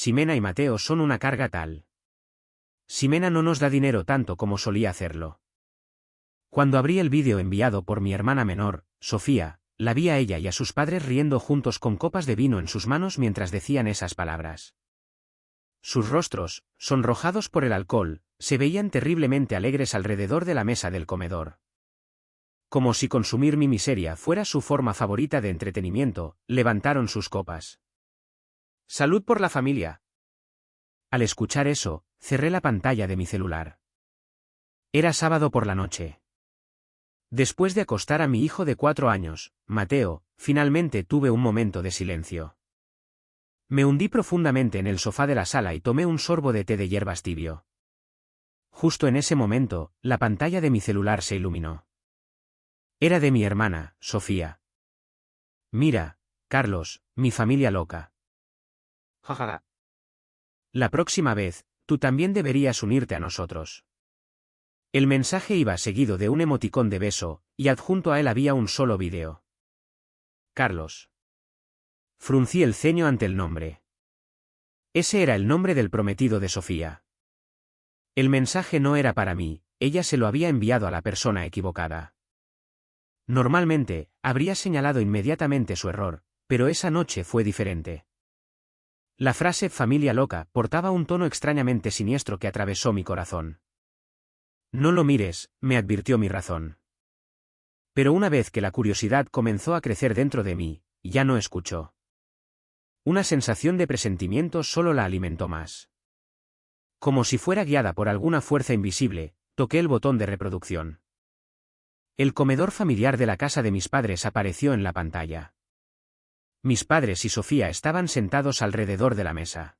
Ximena y Mateo son una carga tal. Ximena no nos da dinero tanto como solía hacerlo. Cuando abrí el vídeo enviado por mi hermana menor, Sofía, la vi a ella y a sus padres riendo juntos con copas de vino en sus manos mientras decían esas palabras. Sus rostros, sonrojados por el alcohol, se veían terriblemente alegres alrededor de la mesa del comedor. Como si consumir mi miseria fuera su forma favorita de entretenimiento, levantaron sus copas. ¡Salud por la familia! Al escuchar eso, cerré la pantalla de mi celular. Era sábado por la noche. Después de acostar a mi hijo de 4 años, Mateo, finalmente tuve un momento de silencio. Me hundí profundamente en el sofá de la sala y tomé un sorbo de té de hierbas tibio. Justo en ese momento, la pantalla de mi celular se iluminó. Era de mi hermana, Sofía. Mira, Carlos, mi familia loca. Jajaja. La próxima vez, tú también deberías unirte a nosotros. El mensaje iba seguido de un emoticón de beso, y adjunto a él había un solo vídeo. Carlos. Fruncí el ceño ante el nombre. Ese era el nombre del prometido de Sofía. El mensaje no era para mí, ella se lo había enviado a la persona equivocada. Normalmente, habría señalado inmediatamente su error, pero esa noche fue diferente. La frase familia loca portaba un tono extrañamente siniestro que atravesó mi corazón. No lo mires, me advirtió mi razón. Pero una vez que la curiosidad comenzó a crecer dentro de mí, ya no escuchó. Una sensación de presentimiento solo la alimentó más. Como si fuera guiada por alguna fuerza invisible, toqué el botón de reproducción. El comedor familiar de la casa de mis padres apareció en la pantalla. Mis padres y Sofía estaban sentados alrededor de la mesa.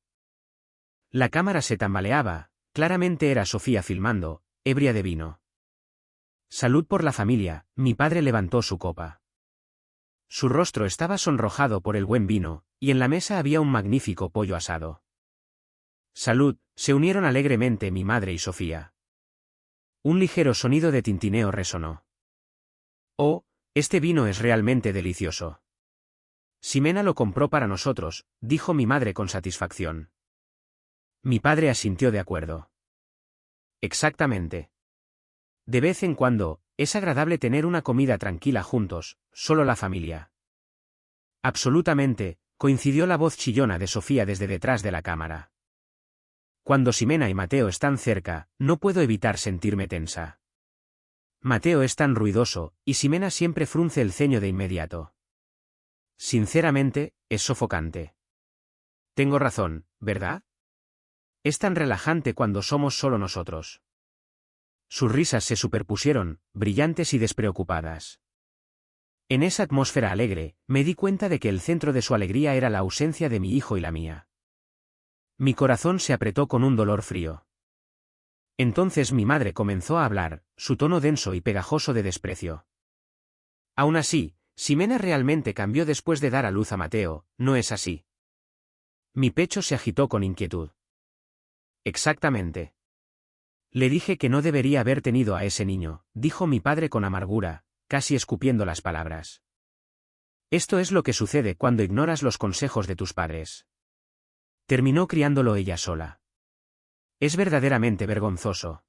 La cámara se tambaleaba, claramente era Sofía filmando, ebria de vino. Salud por la familia, mi padre levantó su copa. Su rostro estaba sonrojado por el buen vino, y en la mesa había un magnífico pollo asado. Salud, se unieron alegremente mi madre y Sofía. Un ligero sonido de tintineo resonó. Oh, este vino es realmente delicioso. Ximena lo compró para nosotros, dijo mi madre con satisfacción. Mi padre asintió de acuerdo. Exactamente. De vez en cuando, es agradable tener una comida tranquila juntos, solo la familia. Absolutamente, coincidió la voz chillona de Sofía desde detrás de la cámara. Cuando Ximena y Mateo están cerca, no puedo evitar sentirme tensa. Mateo es tan ruidoso, y Ximena siempre frunce el ceño de inmediato. Sinceramente, es sofocante. Tengo razón, ¿verdad? Es tan relajante cuando somos solo nosotros. Sus risas se superpusieron, brillantes y despreocupadas. En esa atmósfera alegre, me di cuenta de que el centro de su alegría era la ausencia de mi hijo y la mía. Mi corazón se apretó con un dolor frío. Entonces mi madre comenzó a hablar, su tono denso y pegajoso de desprecio. Aún así, Ximena realmente cambió después de dar a luz a Mateo, ¿no es así? Mi pecho se agitó con inquietud. Exactamente. Le dije que no debería haber tenido a ese niño, dijo mi padre con amargura, casi escupiendo las palabras. Esto es lo que sucede cuando ignoras los consejos de tus padres. Terminó criándolo ella sola. Es verdaderamente vergonzoso.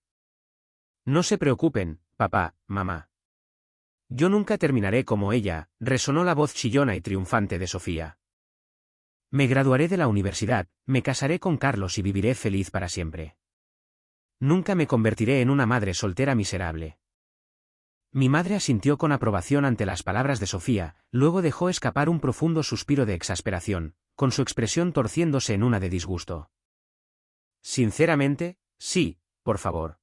No se preocupen, papá, mamá. Yo nunca terminaré como ella, resonó la voz chillona y triunfante de Sofía. Me graduaré de la universidad, me casaré con Carlos y viviré feliz para siempre. Nunca me convertiré en una madre soltera miserable. Mi madre asintió con aprobación ante las palabras de Sofía, luego dejó escapar un profundo suspiro de exasperación, con su expresión torciéndose en una de disgusto. Sinceramente, sí, por favor.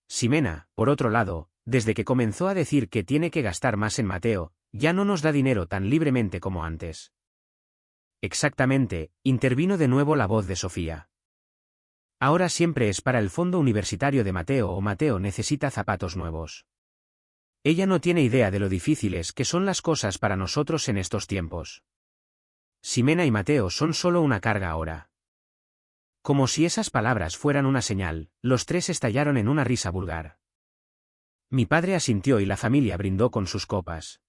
Ximena, por otro lado, desde que comenzó a decir que tiene que gastar más en Mateo, ya no nos da dinero tan libremente como antes. Exactamente, intervino de nuevo la voz de Sofía. Ahora siempre es para el fondo universitario de Mateo o Mateo necesita zapatos nuevos. Ella no tiene idea de lo difíciles que son las cosas para nosotros en estos tiempos. Ximena y Mateo son solo una carga ahora. Como si esas palabras fueran una señal, los tres estallaron en una risa vulgar. Mi padre asintió y la familia brindó con sus copas.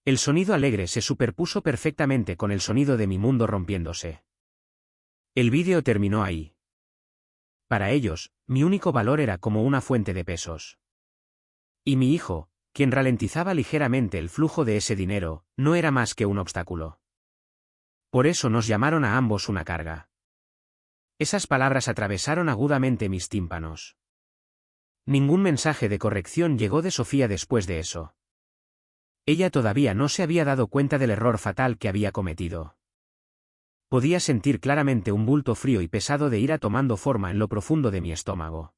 El sonido alegre se superpuso perfectamente con el sonido de mi mundo rompiéndose. El vídeo terminó ahí. Para ellos, mi único valor era como una fuente de pesos. Y mi hijo, quien ralentizaba ligeramente el flujo de ese dinero, no era más que un obstáculo. Por eso nos llamaron a ambos una carga. Esas palabras atravesaron agudamente mis tímpanos. Ningún mensaje de corrección llegó de Sofía después de eso. Ella todavía no se había dado cuenta del error fatal que había cometido. Podía sentir claramente un bulto frío y pesado de ira tomando forma en lo profundo de mi estómago.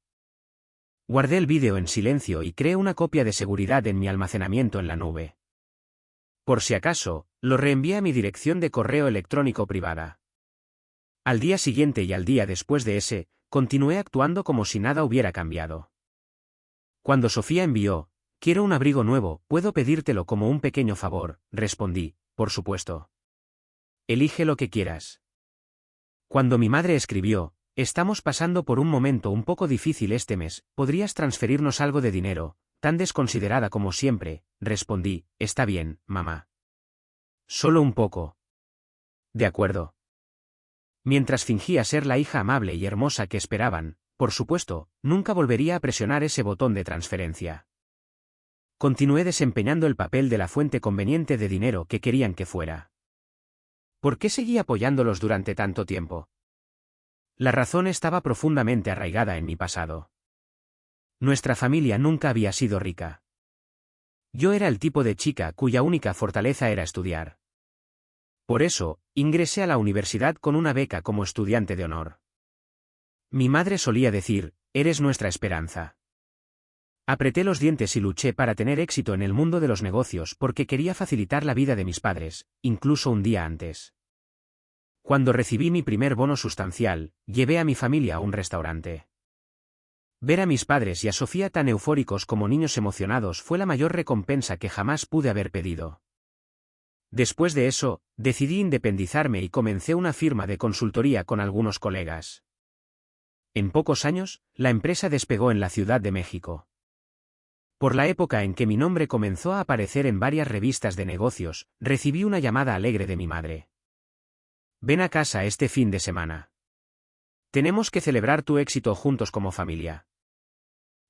Guardé el vídeo en silencio y creé una copia de seguridad en mi almacenamiento en la nube. Por si acaso, lo reenvié a mi dirección de correo electrónico privada. Al día siguiente y al día después de ese, continué actuando como si nada hubiera cambiado. Cuando Sofía envió, «Quiero un abrigo nuevo, ¿puedo pedírtelo como un pequeño favor?», respondí, «Por supuesto. Elige lo que quieras». Cuando mi madre escribió, «Estamos pasando por un momento un poco difícil este mes, ¿podrías transferirnos algo de dinero?», tan desconsiderada como siempre, respondí, «Está bien, mamá. Solo un poco». «De acuerdo». Mientras fingía ser la hija amable y hermosa que esperaban, por supuesto, nunca volvería a presionar ese botón de transferencia. Continué desempeñando el papel de la fuente conveniente de dinero que querían que fuera. ¿Por qué seguí apoyándolos durante tanto tiempo? La razón estaba profundamente arraigada en mi pasado. Nuestra familia nunca había sido rica. Yo era el tipo de chica cuya única fortaleza era estudiar. Por eso, ingresé a la universidad con una beca como estudiante de honor. Mi madre solía decir, «Eres nuestra esperanza». Apreté los dientes y luché para tener éxito en el mundo de los negocios porque quería facilitar la vida de mis padres, incluso un día antes. Cuando recibí mi primer bono sustancial, llevé a mi familia a un restaurante. Ver a mis padres y a Sofía tan eufóricos como niños emocionados fue la mayor recompensa que jamás pude haber pedido. Después de eso, decidí independizarme y comencé una firma de consultoría con algunos colegas. En pocos años, la empresa despegó en la Ciudad de México. Por la época en que mi nombre comenzó a aparecer en varias revistas de negocios, recibí una llamada alegre de mi madre. «Ven a casa este fin de semana. Tenemos que celebrar tu éxito juntos como familia».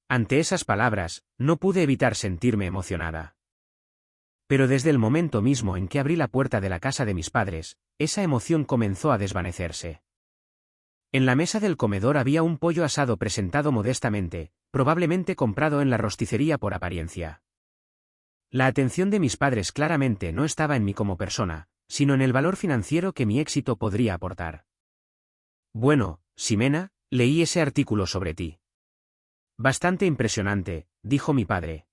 Ante esas palabras, no pude evitar sentirme emocionada. Pero desde el momento mismo en que abrí la puerta de la casa de mis padres, esa emoción comenzó a desvanecerse. En la mesa del comedor había un pollo asado presentado modestamente, probablemente comprado en la rosticería por apariencia. La atención de mis padres claramente no estaba en mí como persona, sino en el valor financiero que mi éxito podría aportar. «Bueno, Ximena, leí ese artículo sobre ti. Bastante impresionante», dijo mi padre.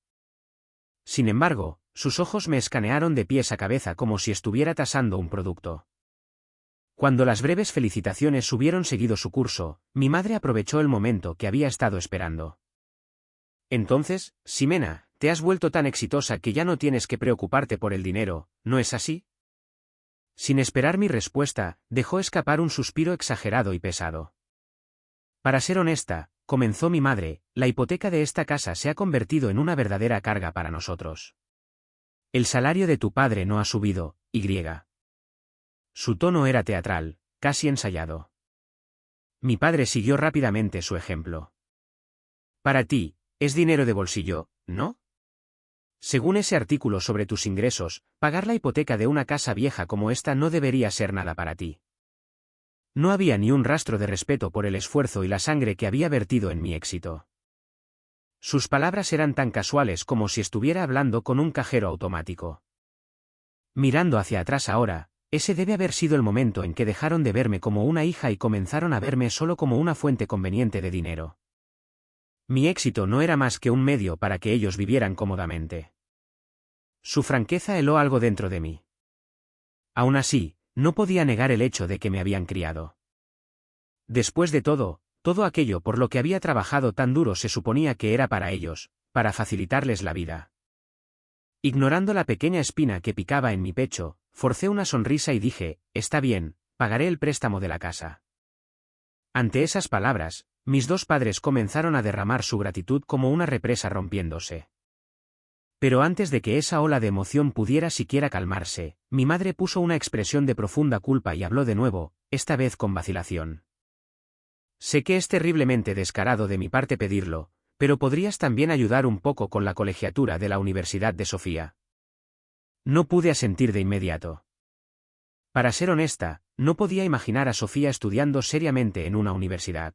Sin embargo, sus ojos me escanearon de pies a cabeza como si estuviera tasando un producto. Cuando las breves felicitaciones hubieron seguido su curso, mi madre aprovechó el momento que había estado esperando. «Entonces, Ximena, te has vuelto tan exitosa que ya no tienes que preocuparte por el dinero, ¿no es así?». Sin esperar mi respuesta, dejó escapar un suspiro exagerado y pesado. «Para ser honesta», comenzó mi madre, «la hipoteca de esta casa se ha convertido en una verdadera carga para nosotros. El salario de tu padre no ha subido, y. Su tono era teatral, casi ensayado. Mi padre siguió rápidamente su ejemplo. «Para ti, es dinero de bolsillo, ¿no? Según ese artículo sobre tus ingresos, pagar la hipoteca de una casa vieja como esta no debería ser nada para ti». No había ni un rastro de respeto por el esfuerzo y la sangre que había vertido en mi éxito. Sus palabras eran tan casuales como si estuviera hablando con un cajero automático. Mirando hacia atrás ahora, ese debe haber sido el momento en que dejaron de verme como una hija y comenzaron a verme solo como una fuente conveniente de dinero. Mi éxito no era más que un medio para que ellos vivieran cómodamente. Su franqueza heló algo dentro de mí. Aún así, no podía negar el hecho de que me habían criado. Después de todo, todo aquello por lo que había trabajado tan duro se suponía que era para ellos, para facilitarles la vida. Ignorando la pequeña espina que picaba en mi pecho, forcé una sonrisa y dije, «Está bien, pagaré el préstamo de la casa». Ante esas palabras, mis dos padres comenzaron a derramar su gratitud como una represa rompiéndose. Pero antes de que esa ola de emoción pudiera siquiera calmarse, mi madre puso una expresión de profunda culpa y habló de nuevo, esta vez con vacilación. Sé que es terriblemente descarado de mi parte pedirlo, pero podrías también ayudar un poco con la colegiatura de la Universidad de Sofía. No pude asentir de inmediato. Para ser honesta, no podía imaginar a Sofía estudiando seriamente en una universidad.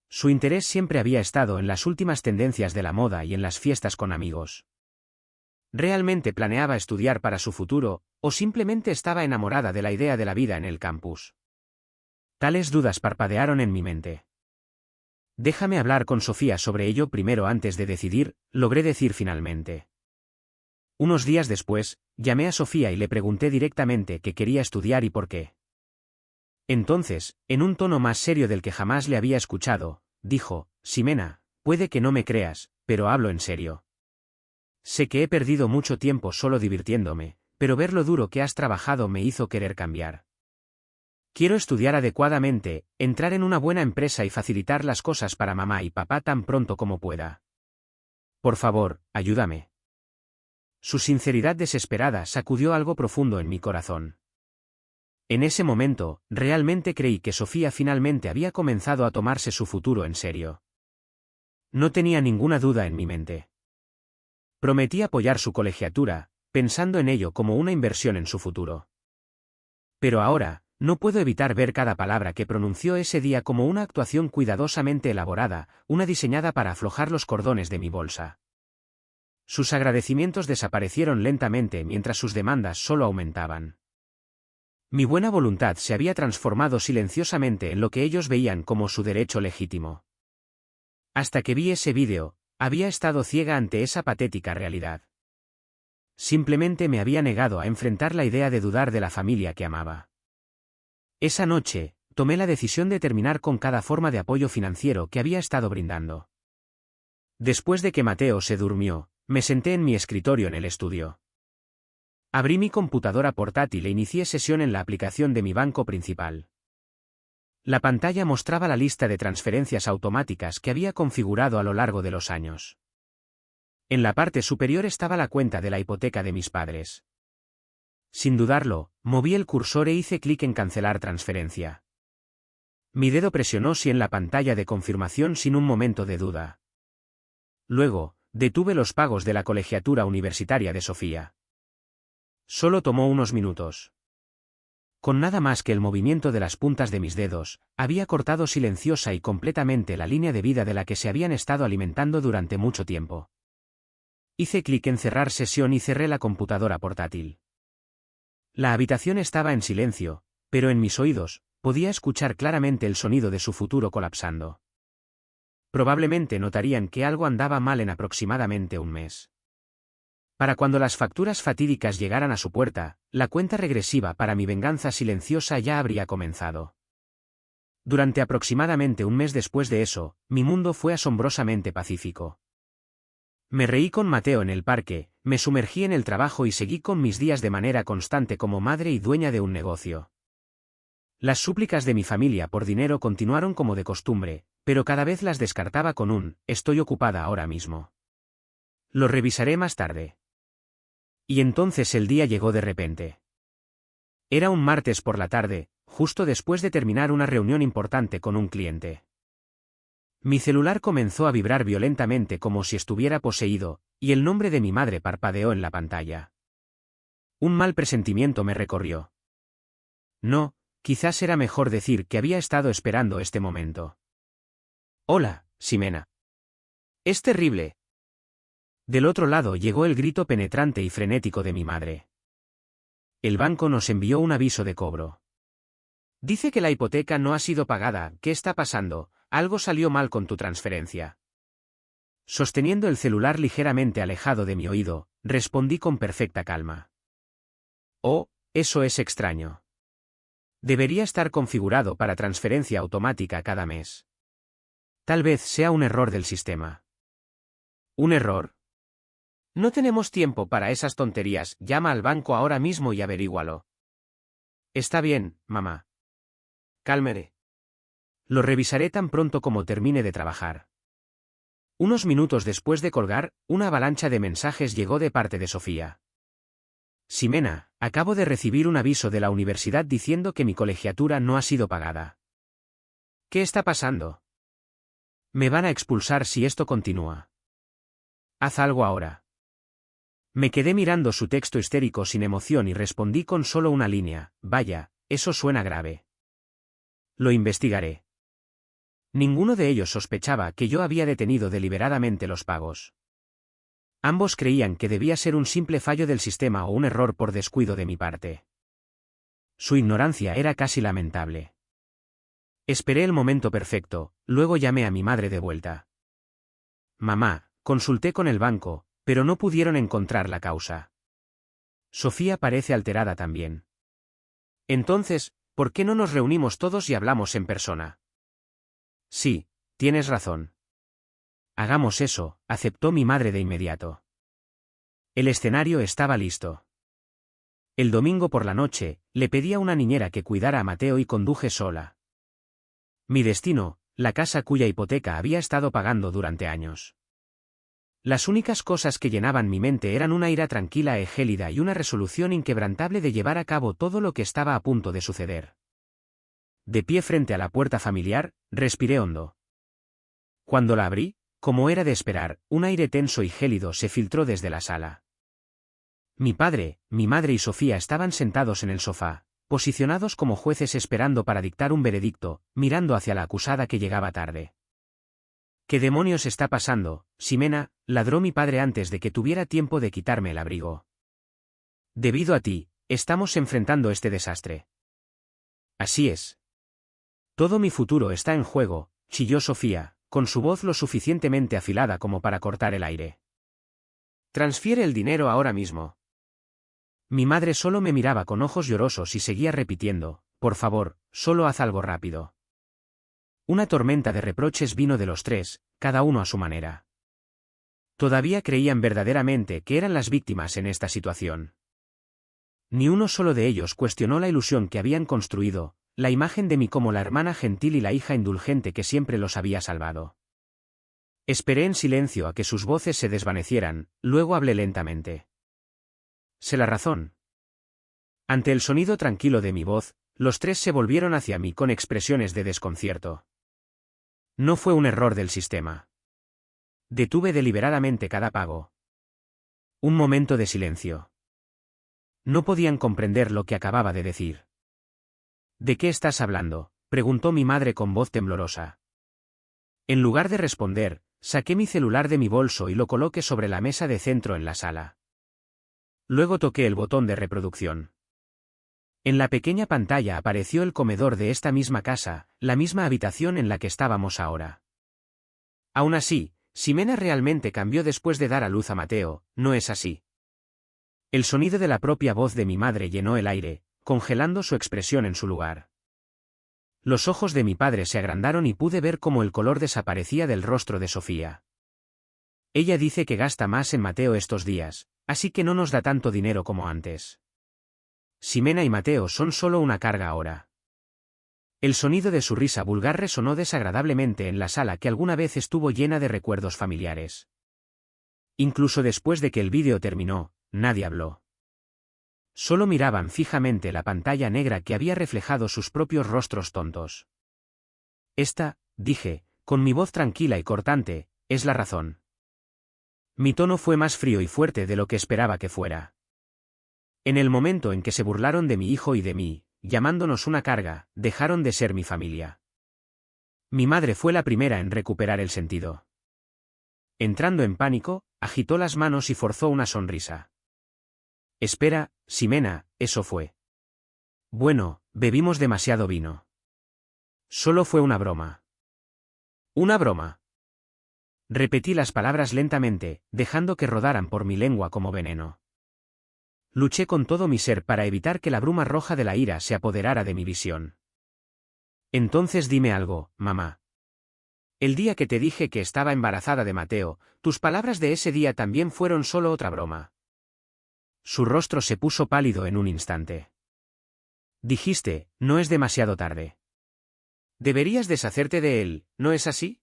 Su interés siempre había estado en las últimas tendencias de la moda y en las fiestas con amigos. ¿Realmente planeaba estudiar para su futuro, o simplemente estaba enamorada de la idea de la vida en el campus? Tales dudas parpadearon en mi mente. Déjame hablar con Sofía sobre ello primero antes de decidir, logré decir finalmente. Unos días después, llamé a Sofía y le pregunté directamente qué quería estudiar y por qué. Entonces, en un tono más serio del que jamás le había escuchado, dijo, Ximena, puede que no me creas, pero hablo en serio. Sé que he perdido mucho tiempo solo divirtiéndome, pero ver lo duro que has trabajado me hizo querer cambiar. Quiero estudiar adecuadamente, entrar en una buena empresa y facilitar las cosas para mamá y papá tan pronto como pueda. Por favor, ayúdame. Su sinceridad desesperada sacudió algo profundo en mi corazón. En ese momento, realmente creí que Sofía finalmente había comenzado a tomarse su futuro en serio. No tenía ninguna duda en mi mente. Prometí apoyar su colegiatura, pensando en ello como una inversión en su futuro. Pero ahora, no puedo evitar ver cada palabra que pronunció ese día como una actuación cuidadosamente elaborada, una diseñada para aflojar los cordones de mi bolsa. Sus agradecimientos desaparecieron lentamente mientras sus demandas solo aumentaban. Mi buena voluntad se había transformado silenciosamente en lo que ellos veían como su derecho legítimo. Hasta que vi ese vídeo, había estado ciega ante esa patética realidad. Simplemente me había negado a enfrentar la idea de dudar de la familia que amaba. Esa noche, tomé la decisión de terminar con cada forma de apoyo financiero que había estado brindando. Después de que Mateo se durmió, me senté en mi escritorio en el estudio. Abrí mi computadora portátil e inicié sesión en la aplicación de mi banco principal. La pantalla mostraba la lista de transferencias automáticas que había configurado a lo largo de los años. En la parte superior estaba la cuenta de la hipoteca de mis padres. Sin dudarlo, moví el cursor e hice clic en cancelar transferencia. Mi dedo presionó sí en la pantalla de confirmación sin un momento de duda. Luego, detuve los pagos de la colegiatura universitaria de Sofía. Solo tomó unos minutos. Con nada más que el movimiento de las puntas de mis dedos, había cortado silenciosa y completamente la línea de vida de la que se habían estado alimentando durante mucho tiempo. Hice clic en cerrar sesión y cerré la computadora portátil. La habitación estaba en silencio, pero en mis oídos, podía escuchar claramente el sonido de su futuro colapsando. Probablemente notarían que algo andaba mal en aproximadamente un mes. Para cuando las facturas fatídicas llegaran a su puerta, la cuenta regresiva para mi venganza silenciosa ya habría comenzado. Durante aproximadamente un mes después de eso, mi mundo fue asombrosamente pacífico. Me reí con Mateo en el parque, me sumergí en el trabajo y seguí con mis días de manera constante como madre y dueña de un negocio. Las súplicas de mi familia por dinero continuaron como de costumbre, pero cada vez las descartaba con un «estoy ocupada ahora mismo». Lo revisaré más tarde. Y entonces el día llegó de repente. Era un martes por la tarde, justo después de terminar una reunión importante con un cliente. Mi celular comenzó a vibrar violentamente como si estuviera poseído, y el nombre de mi madre parpadeó en la pantalla. Un mal presentimiento me recorrió. No, quizás era mejor decir que había estado esperando este momento. Hola, Ximena. Es terrible. Del otro lado llegó el grito penetrante y frenético de mi madre. El banco nos envió un aviso de cobro. Dice que la hipoteca no ha sido pagada. ¿Qué está pasando? Algo salió mal con tu transferencia. Sosteniendo el celular ligeramente alejado de mi oído, respondí con perfecta calma. Oh, eso es extraño. Debería estar configurado para transferencia automática cada mes. Tal vez sea un error del sistema. ¿Un error? No tenemos tiempo para esas tonterías, llama al banco ahora mismo y averígualo. Está bien, mamá. Calmaré. Lo revisaré tan pronto como termine de trabajar. Unos minutos después de colgar, una avalancha de mensajes llegó de parte de Sofía. Ximena, acabo de recibir un aviso de la universidad diciendo que mi colegiatura no ha sido pagada. ¿Qué está pasando? Me van a expulsar si esto continúa. Haz algo ahora. Me quedé mirando su texto histérico sin emoción y respondí con solo una línea: vaya, eso suena grave. Lo investigaré. Ninguno de ellos sospechaba que yo había detenido deliberadamente los pagos. Ambos creían que debía ser un simple fallo del sistema o un error por descuido de mi parte. Su ignorancia era casi lamentable. Esperé el momento perfecto, luego llamé a mi madre de vuelta. Mamá, consulté con el banco, pero no pudieron encontrar la causa. Sofía parece alterada también. Entonces, ¿por qué no nos reunimos todos y hablamos en persona? Sí, tienes razón. Hagamos eso, aceptó mi madre de inmediato. El escenario estaba listo. El domingo por la noche, le pedí a una niñera que cuidara a Mateo y conduje sola. Mi destino, la casa cuya hipoteca había estado pagando durante años. Las únicas cosas que llenaban mi mente eran una ira tranquila e gélida y una resolución inquebrantable de llevar a cabo todo lo que estaba a punto de suceder. De pie frente a la puerta familiar, respiré hondo. Cuando la abrí, como era de esperar, un aire tenso y gélido se filtró desde la sala. Mi padre, mi madre y Sofía estaban sentados en el sofá, posicionados como jueces esperando para dictar un veredicto, mirando hacia la acusada que llegaba tarde. ¿Qué demonios está pasando, Ximena?, ladró mi padre antes de que tuviera tiempo de quitarme el abrigo. Debido a ti, estamos enfrentando este desastre. Así es. Todo mi futuro está en juego, chilló Sofía, con su voz lo suficientemente afilada como para cortar el aire. Transfiere el dinero ahora mismo. Mi madre solo me miraba con ojos llorosos y seguía repitiendo: por favor, solo haz algo rápido. Una tormenta de reproches vino de los tres, cada uno a su manera. Todavía creían verdaderamente que eran las víctimas en esta situación. Ni uno solo de ellos cuestionó la ilusión que habían construido, la imagen de mí como la hermana gentil y la hija indulgente que siempre los había salvado. Esperé en silencio a que sus voces se desvanecieran, luego hablé lentamente. Sé la razón. Ante el sonido tranquilo de mi voz, los tres se volvieron hacia mí con expresiones de desconcierto. No fue un error del sistema. Detuve deliberadamente cada pago. Un momento de silencio. No podían comprender lo que acababa de decir. ¿De qué estás hablando?, preguntó mi madre con voz temblorosa. En lugar de responder, saqué mi celular de mi bolso y lo coloqué sobre la mesa de centro en la sala. Luego toqué el botón de reproducción. En la pequeña pantalla apareció el comedor de esta misma casa, la misma habitación en la que estábamos ahora. Aún así, Ximena realmente cambió después de dar a luz a Mateo, ¿no es así? El sonido de la propia voz de mi madre llenó el aire, congelando su expresión en su lugar. Los ojos de mi padre se agrandaron y pude ver cómo el color desaparecía del rostro de Sofía. Ella dice que gasta más en Mateo estos días, así que no nos da tanto dinero como antes. Ximena y Mateo son solo una carga ahora. El sonido de su risa vulgar resonó desagradablemente en la sala que alguna vez estuvo llena de recuerdos familiares. Incluso después de que el vídeo terminó, nadie habló. Solo miraban fijamente la pantalla negra que había reflejado sus propios rostros tontos. Esta, dije, con mi voz tranquila y cortante, es la razón. Mi tono fue más frío y fuerte de lo que esperaba que fuera. En el momento en que se burlaron de mi hijo y de mí, llamándonos una carga, dejaron de ser mi familia. Mi madre fue la primera en recuperar el sentido. Entrando en pánico, agitó las manos y forzó una sonrisa. Espera, Ximena, eso fue. Bueno, bebimos demasiado vino. Solo fue una broma. ¿Una broma? Repetí las palabras lentamente, dejando que rodaran por mi lengua como veneno. Luché con todo mi ser para evitar que la bruma roja de la ira se apoderara de mi visión. Entonces dime algo, mamá. El día que te dije que estaba embarazada de Mateo, tus palabras de ese día también fueron solo otra broma. Su rostro se puso pálido en un instante. Dijiste, no es demasiado tarde. Deberías deshacerte de él, ¿no es así?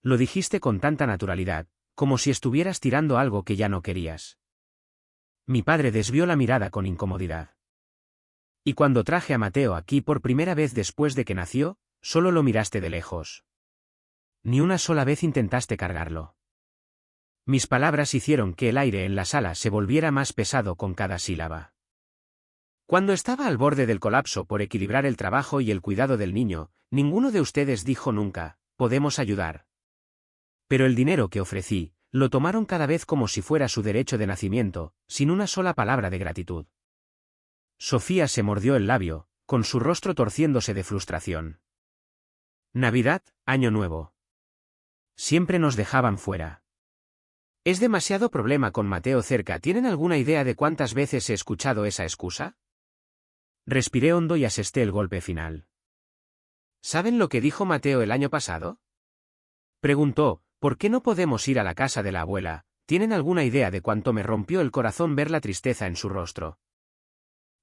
Lo dijiste con tanta naturalidad, como si estuvieras tirando algo que ya no querías. Mi padre desvió la mirada con incomodidad. Y cuando traje a Mateo aquí por primera vez después de que nació, solo lo miraste de lejos. Ni una sola vez intentaste cargarlo. Mis palabras hicieron que el aire en la sala se volviera más pesado con cada sílaba. Cuando estaba al borde del colapso por equilibrar el trabajo y el cuidado del niño, ninguno de ustedes dijo nunca, podemos ayudar. Pero el dinero que ofrecí, lo tomaron cada vez como si fuera su derecho de nacimiento, sin una sola palabra de gratitud. Sofía se mordió el labio, con su rostro torciéndose de frustración. Navidad, Año Nuevo. Siempre nos dejaban fuera. ¿Es demasiado problema con Mateo cerca? ¿Tienen alguna idea de cuántas veces he escuchado esa excusa? Respiré hondo y asesté el golpe final. ¿Saben lo que dijo Mateo el año pasado? Preguntó, ¿por qué no podemos ir a la casa de la abuela? ¿Tienen alguna idea de cuánto me rompió el corazón ver la tristeza en su rostro?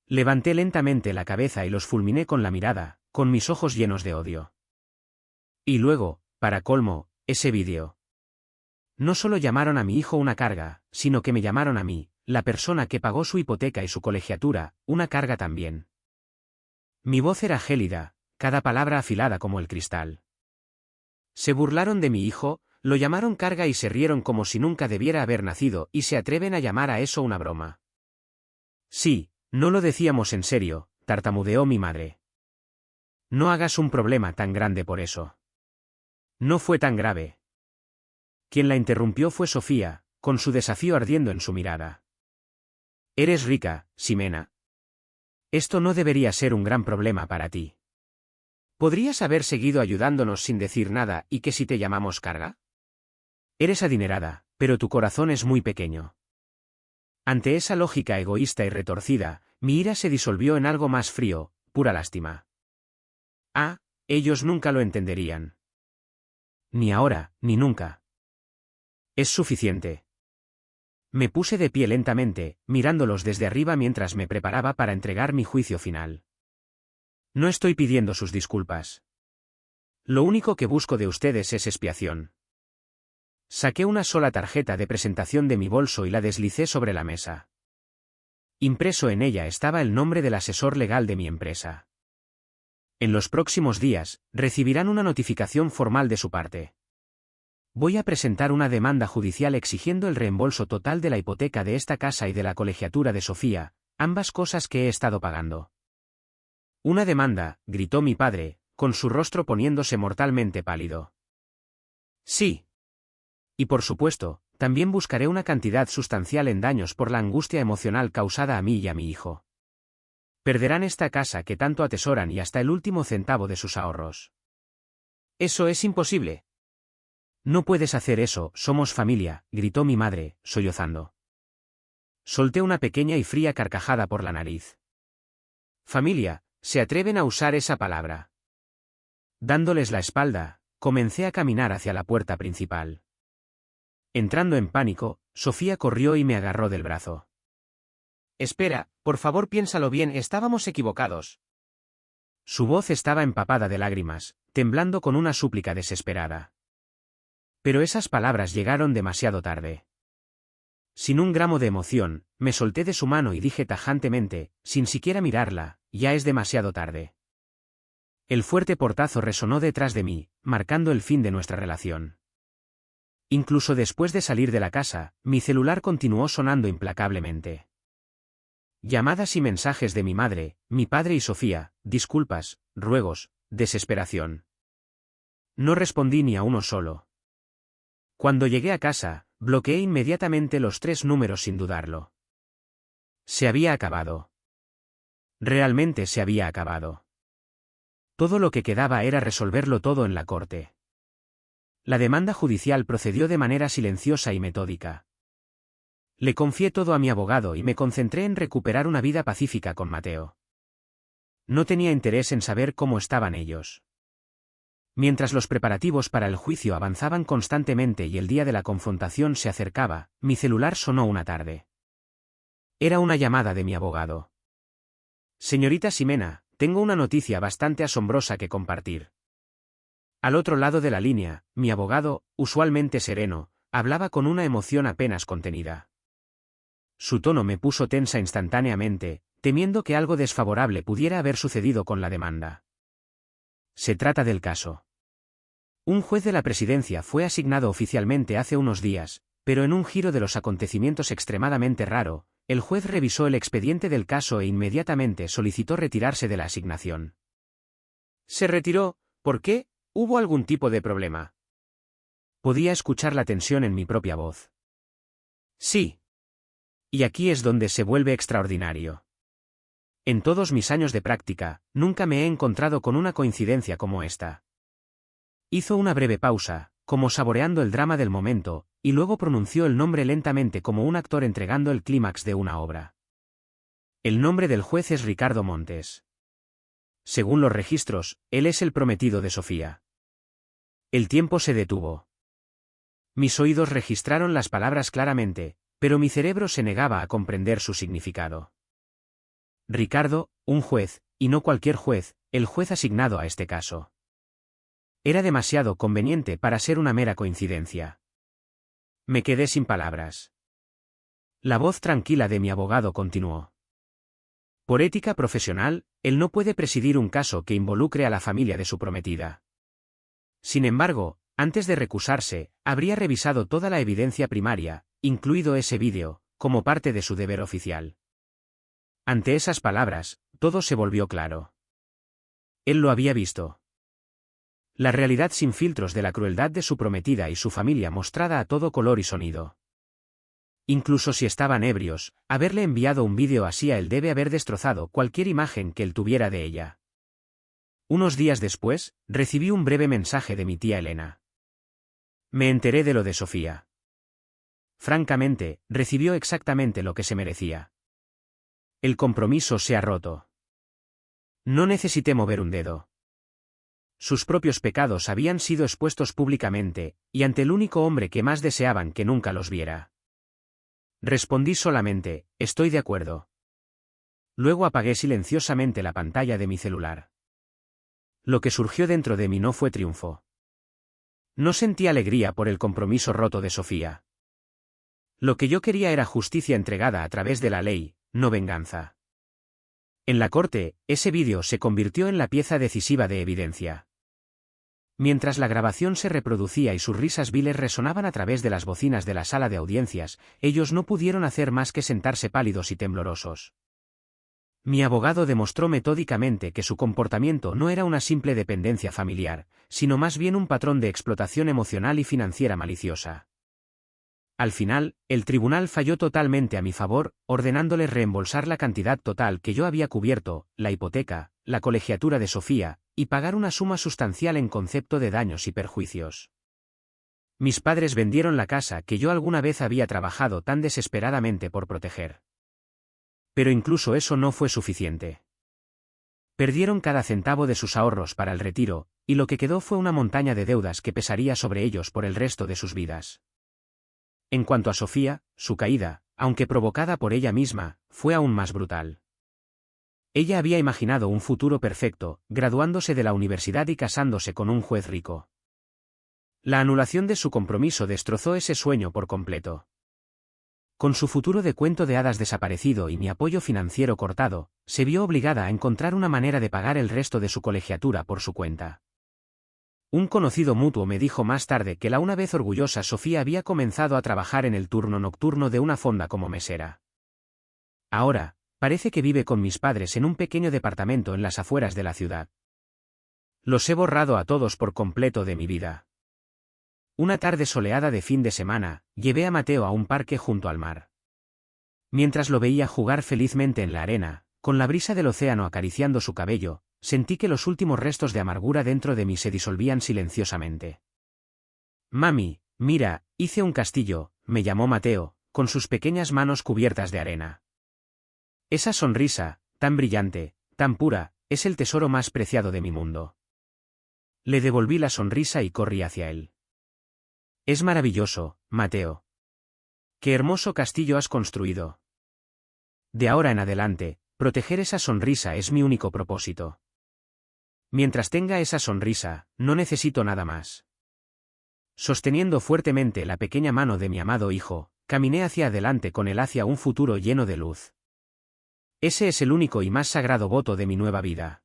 Levanté lentamente la cabeza y los fulminé con la mirada, con mis ojos llenos de odio. Y luego, para colmo, ese vídeo. No solo llamaron a mi hijo una carga, sino que me llamaron a mí, la persona que pagó su hipoteca y su colegiatura, una carga también. Mi voz era gélida, cada palabra afilada como el cristal. Se burlaron de mi hijo, lo llamaron carga y se rieron como si nunca debiera haber nacido y se atreven a llamar a eso una broma. Sí, no lo decíamos en serio, tartamudeó mi madre. No hagas un problema tan grande por eso. No fue tan grave. Quien la interrumpió fue Sofía, con su desafío ardiendo en su mirada. Eres rica, Ximena. Esto no debería ser un gran problema para ti. ¿Podrías haber seguido ayudándonos sin decir nada y que si te llamamos carga? Eres adinerada, pero tu corazón es muy pequeño. Ante esa lógica egoísta y retorcida, mi ira se disolvió en algo más frío, pura lástima. Ah, ellos nunca lo entenderían. Ni ahora, ni nunca. Es suficiente. Me puse de pie lentamente, mirándolos desde arriba mientras me preparaba para entregar mi juicio final. No estoy pidiendo sus disculpas. Lo único que busco de ustedes es expiación. Saqué una sola tarjeta de presentación de mi bolso y la deslicé sobre la mesa. Impreso en ella estaba el nombre del asesor legal de mi empresa. En los próximos días, recibirán una notificación formal de su parte. Voy a presentar una demanda judicial exigiendo el reembolso total de la hipoteca de esta casa y de la colegiatura de Sofía, ambas cosas que he estado pagando. Una demanda, gritó mi padre, con su rostro poniéndose mortalmente pálido. Sí. Y por supuesto, también buscaré una cantidad sustancial en daños por la angustia emocional causada a mí y a mi hijo. Perderán esta casa que tanto atesoran y hasta el último centavo de sus ahorros. Eso es imposible. No puedes hacer eso, somos familia, gritó mi madre, sollozando. Solté una pequeña y fría carcajada por la nariz. Familia, ¿se atreven a usar esa palabra? Dándoles la espalda, comencé a caminar hacia la puerta principal. Entrando en pánico, Sofía corrió y me agarró del brazo. Espera, por favor piénsalo bien, estábamos equivocados. Su voz estaba empapada de lágrimas, temblando con una súplica desesperada. Pero esas palabras llegaron demasiado tarde. Sin un gramo de emoción, me solté de su mano y dije tajantemente, sin siquiera mirarla, ya es demasiado tarde. El fuerte portazo resonó detrás de mí, marcando el fin de nuestra relación. Incluso después de salir de la casa, mi celular continuó sonando implacablemente. Llamadas y mensajes de mi madre, mi padre y Sofía, disculpas, ruegos, desesperación. No respondí ni a uno solo. Cuando llegué a casa, bloqueé inmediatamente los 3 números sin dudarlo. Se había acabado. Realmente se había acabado. Todo lo que quedaba era resolverlo todo en la corte. La demanda judicial procedió de manera silenciosa y metódica. Le confié todo a mi abogado y me concentré en recuperar una vida pacífica con Mateo. No tenía interés en saber cómo estaban ellos. Mientras los preparativos para el juicio avanzaban constantemente y el día de la confrontación se acercaba, mi celular sonó una tarde. Era una llamada de mi abogado. Señorita Ximena, tengo una noticia bastante asombrosa que compartir. Al otro lado de la línea, mi abogado, usualmente sereno, hablaba con una emoción apenas contenida. Su tono me puso tensa instantáneamente, temiendo que algo desfavorable pudiera haber sucedido con la demanda. Se trata del caso. Un juez de la presidencia fue asignado oficialmente hace unos días, pero en un giro de los acontecimientos extremadamente raro, el juez revisó el expediente del caso e inmediatamente solicitó retirarse de la asignación. ¿Se retiró? ¿Por qué? ¿Hubo algún tipo de problema? Podía escuchar la tensión en mi propia voz. Sí. Y aquí es donde se vuelve extraordinario. En todos mis años de práctica, nunca me he encontrado con una coincidencia como esta. Hizo una breve pausa, como saboreando el drama del momento, y luego pronunció el nombre lentamente como un actor entregando el clímax de una obra. El nombre del juez es Ricardo Montes. Según los registros, él es el prometido de Sofía. El tiempo se detuvo. Mis oídos registraron las palabras claramente, pero mi cerebro se negaba a comprender su significado. Ricardo, un juez, y no cualquier juez, el juez asignado a este caso. Era demasiado conveniente para ser una mera coincidencia. Me quedé sin palabras. La voz tranquila de mi abogado continuó. Por ética profesional, él no puede presidir un caso que involucre a la familia de su prometida. Sin embargo, antes de recusarse, habría revisado toda la evidencia primaria, incluido ese vídeo, como parte de su deber oficial. Ante esas palabras, todo se volvió claro. Él lo había visto. La realidad sin filtros de la crueldad de su prometida y su familia mostrada a todo color y sonido. Incluso si estaban ebrios, haberle enviado un vídeo así a él debe haber destrozado cualquier imagen que él tuviera de ella. Unos días después, recibí un breve mensaje de mi tía Elena. Me enteré de lo de Sofía. Francamente, recibió exactamente lo que se merecía. El compromiso se ha roto. No necesité mover un dedo. Sus propios pecados habían sido expuestos públicamente, y ante el único hombre que más deseaban que nunca los viera. Respondí solamente, estoy de acuerdo. Luego apagué silenciosamente la pantalla de mi celular. Lo que surgió dentro de mí no fue triunfo. No sentí alegría por el compromiso roto de Sofía. Lo que yo quería era justicia entregada a través de la ley, no venganza. En la corte, ese vídeo se convirtió en la pieza decisiva de evidencia. Mientras la grabación se reproducía y sus risas viles resonaban a través de las bocinas de la sala de audiencias, ellos no pudieron hacer más que sentarse pálidos y temblorosos. Mi abogado demostró metódicamente que su comportamiento no era una simple dependencia familiar, sino más bien un patrón de explotación emocional y financiera maliciosa. Al final, el tribunal falló totalmente a mi favor, ordenándoles reembolsar la cantidad total que yo había cubierto, la hipoteca, la colegiatura de Sofía, y pagar una suma sustancial en concepto de daños y perjuicios. Mis padres vendieron la casa que yo alguna vez había trabajado tan desesperadamente por proteger. Pero incluso eso no fue suficiente. Perdieron cada centavo de sus ahorros para el retiro, y lo que quedó fue una montaña de deudas que pesaría sobre ellos por el resto de sus vidas. En cuanto a Sofía, su caída, aunque provocada por ella misma, fue aún más brutal. Ella había imaginado un futuro perfecto, graduándose de la universidad y casándose con un juez rico. La anulación de su compromiso destrozó ese sueño por completo. Con su futuro de cuento de hadas desaparecido y mi apoyo financiero cortado, se vio obligada a encontrar una manera de pagar el resto de su colegiatura por su cuenta. Un conocido mutuo me dijo más tarde que la una vez orgullosa Sofía había comenzado a trabajar en el turno nocturno de una fonda como mesera. Ahora, parece que vive con mis padres en un pequeño departamento en las afueras de la ciudad. Los he borrado a todos por completo de mi vida. Una tarde soleada de fin de semana, llevé a Mateo a un parque junto al mar. Mientras lo veía jugar felizmente en la arena, con la brisa del océano acariciando su cabello, sentí que los últimos restos de amargura dentro de mí se disolvían silenciosamente. Mami, mira, hice un castillo, me llamó Mateo, con sus pequeñas manos cubiertas de arena. Esa sonrisa, tan brillante, tan pura, es el tesoro más preciado de mi mundo. Le devolví la sonrisa y corrí hacia él. Es maravilloso, Mateo. Qué hermoso castillo has construido. De ahora en adelante, proteger esa sonrisa es mi único propósito. Mientras tenga esa sonrisa, no necesito nada más. Sosteniendo fuertemente la pequeña mano de mi amado hijo, caminé hacia adelante con él hacia un futuro lleno de luz. Ese es el único y más sagrado voto de mi nueva vida.